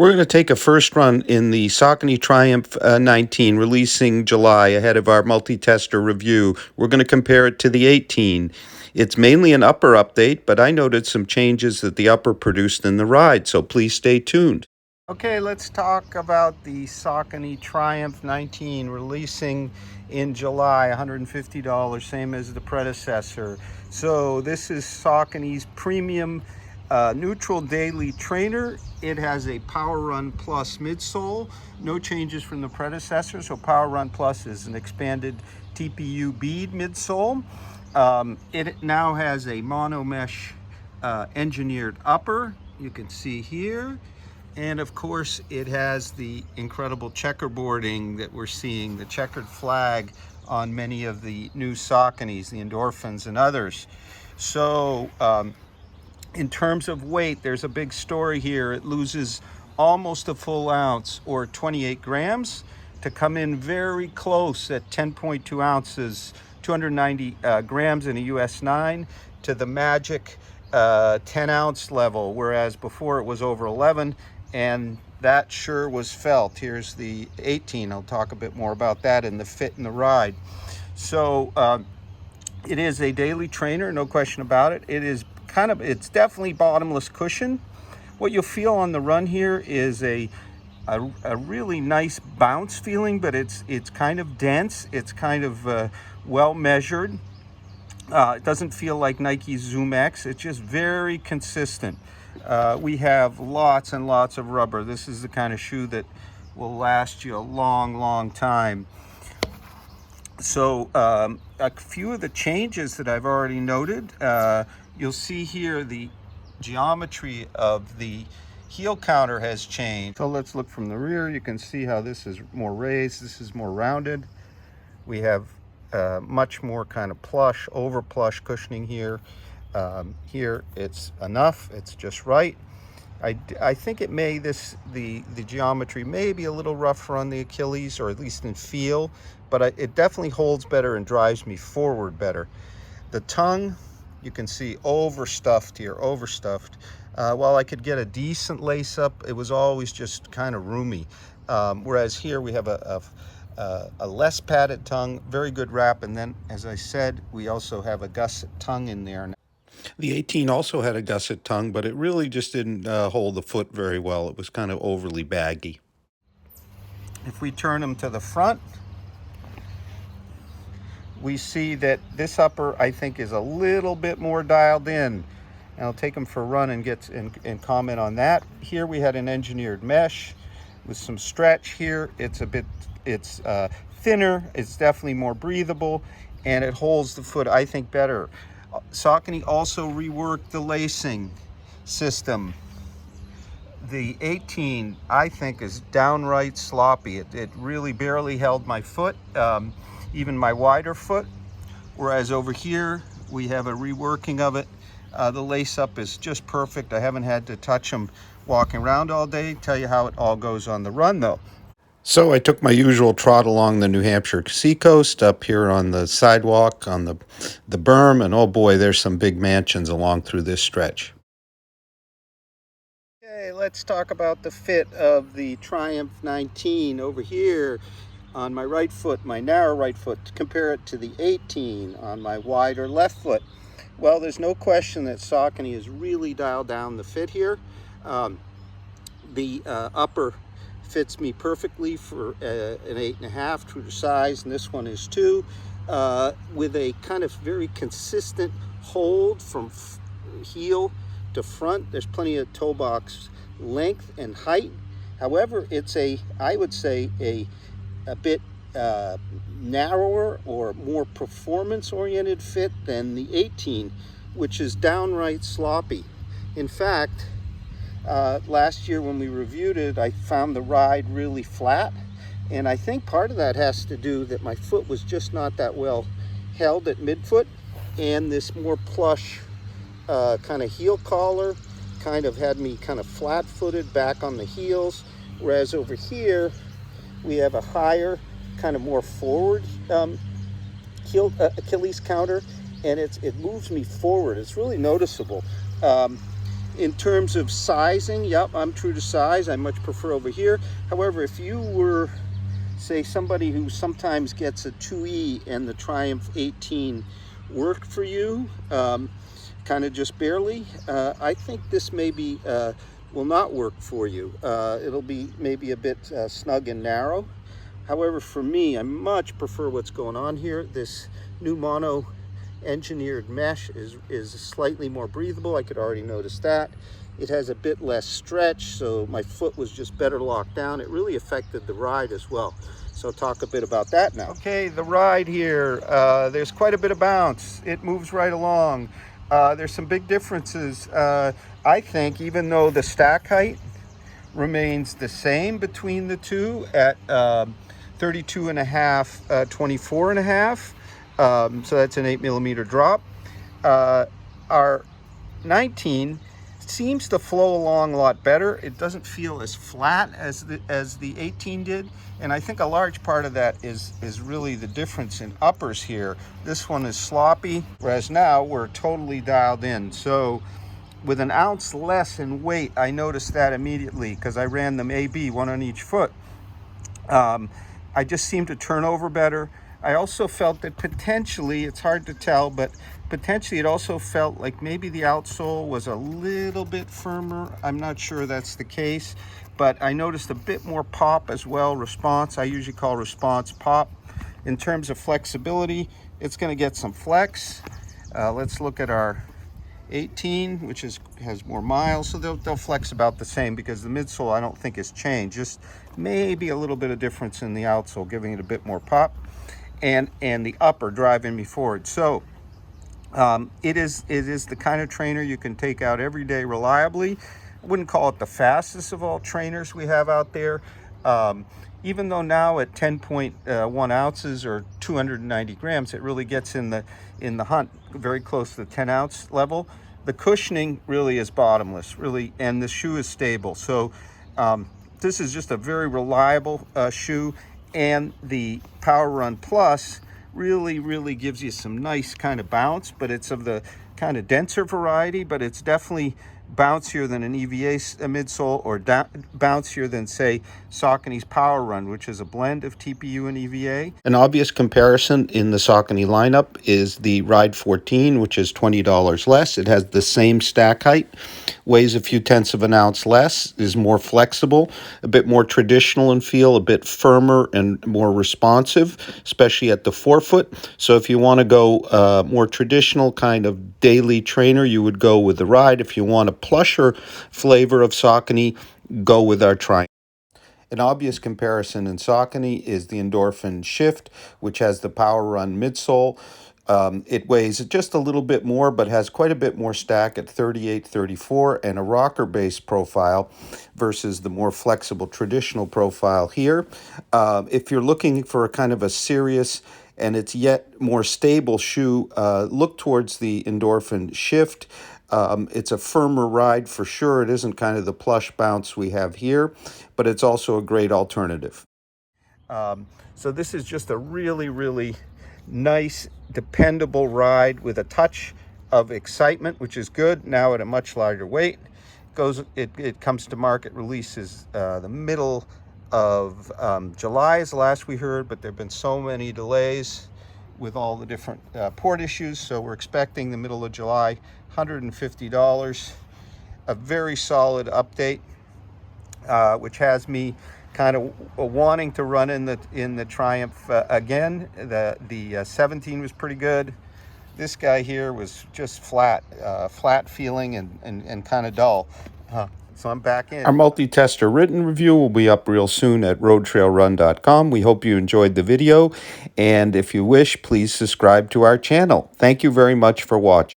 We're going to take a first run in the Saucony Triumph 19, releasing July ahead of our multi-tester review. We're going to compare it to the 18. It's mainly an upper update, but I noted some changes that the upper produced in the ride, so please stay tuned. Okay, let's talk about the Saucony Triumph 19 releasing in July, $150, same as the predecessor. So this is Saucony's premium neutral daily trainer. It has a PowerRun Plus midsole, no changes from the predecessor. So PowerRun Plus is an expanded TPU bead midsole. It now has a mono mesh engineered upper, you can see here. And of course, it has the incredible checkerboarding that we're seeing, the checkered flag on many of the new Sauconys, the Endorphins and others. So in terms of weight, there's a big story here. It loses almost a full ounce, or 28 grams, to come in very close at 10.2 ounces, 290 grams in a US 9, to the magic 10 ounce level, whereas before it was over 11, and that sure was felt. Here's the 18. I'll talk a bit more about that in the fit and the ride. So it is a daily trainer, no question about it. It's definitely bottomless cushion. What you'll feel on the run here is a really nice bounce feeling, but it's kind of dense. It's kind of well measured. It doesn't feel like Nike's Zoom X. It's just very consistent. We have lots and lots of rubber. This is the kind of shoe that will last you a long, long time. So a few of the changes that I've already noted, you'll see here the geometry of the heel counter has changed. So let's look from the rear. You can see how this is more raised. This is more rounded. We have much more kind of plush, over plush cushioning here. Here it's enough, it's just right. I think the geometry may be a little rougher on the Achilles, or at least in feel, but it definitely holds better and drives me forward better. The tongue, you can see overstuffed here, overstuffed. While I could get a decent lace up, it was always just kind of roomy. Whereas here we have a less padded tongue, very good wrap, and then, as I said, we also have a gusset tongue in there. The 18 also had a gusset tongue, but it really just didn't hold the foot very well. It was kind of overly baggy. If we turn them to the front, we see that this upper, I think, is a little bit more dialed in. And I'll take them for a run and comment on that. Here we had an engineered mesh with some stretch here. It's thinner, it's definitely more breathable, and it holds the foot, I think, better. Saucony also reworked the lacing system. The 18, I think, is downright sloppy. It really barely held my foot, even my wider foot. Whereas over here, we have a reworking of it. The lace up is just perfect. I haven't had to touch them walking around all day. Tell you how it all goes on the run, though. So I took my usual trot along the New Hampshire seacoast, up here on the sidewalk, on the berm, and oh boy, there's some big mansions along through this stretch. Okay, let's talk about the fit of the Triumph 19 over here on my right foot, my narrow right foot, to compare it to the 18 on my wider left foot. Well, there's no question that Saucony has really dialed down the fit here. The upper fits me perfectly for an 8.5, true to size, and this one is 2, with a kind of very consistent hold from heel to front. There's plenty of toe box length and height. However, it's I would say a bit narrower or more performance-oriented fit than the 18, which is downright sloppy. In fact, last year when we reviewed it, I found the ride really flat, and I think part of that has to do that my foot was just not that well held at midfoot, and this more plush kind of heel collar kind of had me kind of flat-footed back on the heels, whereas over here we have a higher, kind of more forward heel Achilles counter, and it moves me forward. It's really noticeable. In terms of sizing, yep, I'm true to size. I much prefer over here. However, if you were, say, somebody who sometimes gets a 2E and the Triumph 18 worked for you, kind of just barely, I think this maybe will not work for you. It'll be maybe a bit snug and narrow. However, for me, I much prefer what's going on here. This new mono engineered mesh is slightly more breathable. I could already notice that. It has a bit less stretch, so my foot was just better locked down. It really affected the ride as well. So I'll talk a bit about that now. Okay, the ride here, there's quite a bit of bounce. It moves right along. There's some big differences. I think even though the stack height remains the same between the two at 32 and a half, 24 and a half. So that's an 8mm drop. Our 19 seems to flow along a lot better. It doesn't feel as flat as the 18 did, and I think a large part of that is really the difference in uppers here. This one is sloppy, whereas now we're totally dialed in. So with an ounce less in weight, I noticed that immediately because I ran them AB, one on each foot. I just seemed to turn over better. I also felt that potentially, it's hard to tell, but potentially it also felt like maybe the outsole was a little bit firmer. I'm not sure that's the case, but I noticed a bit more pop as well, response. I usually call response pop. In terms of flexibility, it's going to get some flex. Let's look at our 18, which has more miles, so they'll flex about the same because the midsole I don't think has changed, just maybe a little bit of difference in the outsole, giving it a bit more pop, and the upper driving me forward. So it is the kind of trainer you can take out every day reliably. I wouldn't call it the fastest of all trainers we have out there, even though now at 10.1 ounces or 290 grams, it really gets in the hunt, very close to the 10 ounce level. The cushioning really is bottomless, really, and the shoe is stable. So this is just a very reliable shoe, and the PowerRun Plus really gives you some nice kind of bounce, but it's of the kind of denser variety, but it's definitely bouncier than an EVA midsole, or bouncier than, say, Saucony's PowerRun, which is a blend of TPU and EVA. An obvious comparison in the Saucony lineup is the Ride 14, which is $20 less. It has the same stack height, weighs a few tenths of an ounce less, is more flexible, a bit more traditional in feel, a bit firmer and more responsive, especially at the forefoot. So if you want to go more traditional kind of daily trainer, you would go with the Ride. If you want a plusher flavor of Saucony, go with our Triumph. An obvious comparison in Saucony is the Endorphin Shift, which has the PowerRun midsole. It weighs just a little bit more, but has quite a bit more stack at 38, 34, and a rocker-based profile versus the more flexible traditional profile here. If you're looking for a kind of a serious and it's yet more stable shoe, look towards the Endorphin Shift. It's a firmer ride for sure. It isn't kind of the plush bounce we have here, but it's also a great alternative. So this is just a really nice, dependable ride with a touch of excitement, which is good. Now at a much larger weight. It comes to market releases the middle of July is the last we heard, but there have been so many delays with all the different port issues, so we're expecting the middle of July. $150, a very solid update, which has me kind of wanting to run in the Triumph again. The 17 was pretty good. This guy here was just flat feeling and kind of dull. So I'm back in. Our multi-tester written review will be up real soon at RoadTrailRun.com. We hope you enjoyed the video, and if you wish, please subscribe to our channel. Thank you very much for watching.